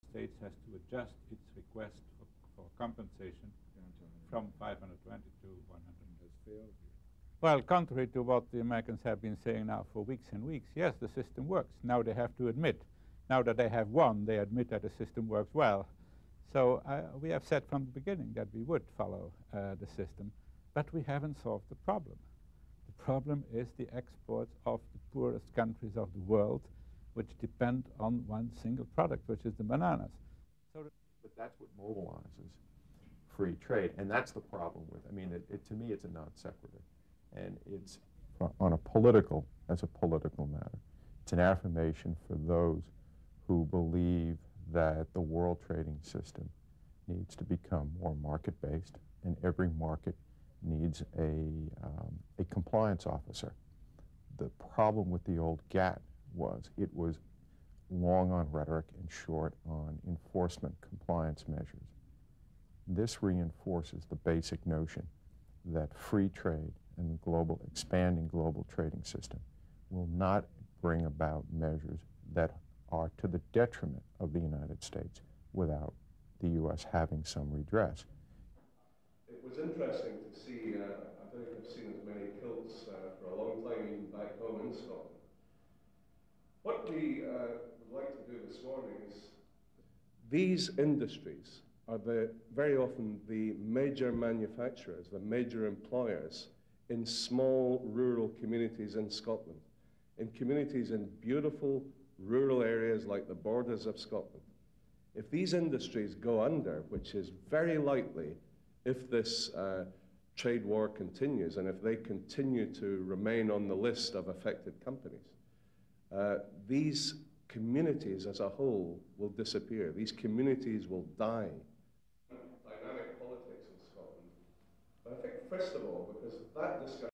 States has to adjust its request for compensation from 520 to 100. Well, contrary to what the Americans have been saying now for weeks and weeks, yes, the system works. Now they have to admit. Now that they have won, they admit that the system works well. So we have said from the beginning that we would follow the system, but we haven't solved the problem. The problem is the exports of the poorest countries of the world, which depend on one single product, which is the bananas. But that's what mobilizes free trade, and that's the problem with it. I mean, to me, it's a non sequitur, and it's on a political, as a political matter. It's an affirmation for those who believe that the world trading system needs to become more market-based, and every market needs a compliance officer. The problem with the old GATT was it was long on rhetoric and short on enforcement compliance measures. This reinforces the basic notion that free trade and the global, expanding global trading system will not bring about measures that are to the detriment of the United States without the U.S. having some redress. It was interesting to see, I don't think I've seen as many kilts for a long time, even back home in Scotland. What we would like to do this morning is, these industries are very often the major manufacturers, the major employers in small rural communities in Scotland, in communities in beautiful rural areas like the borders of Scotland. If these industries go under, which is very likely if this trade war continues and if they continue to remain on the list of affected companies, these communities as a whole will disappear. These communities will die. Dynamic politics in Scotland. But I think, first of all, because that discussion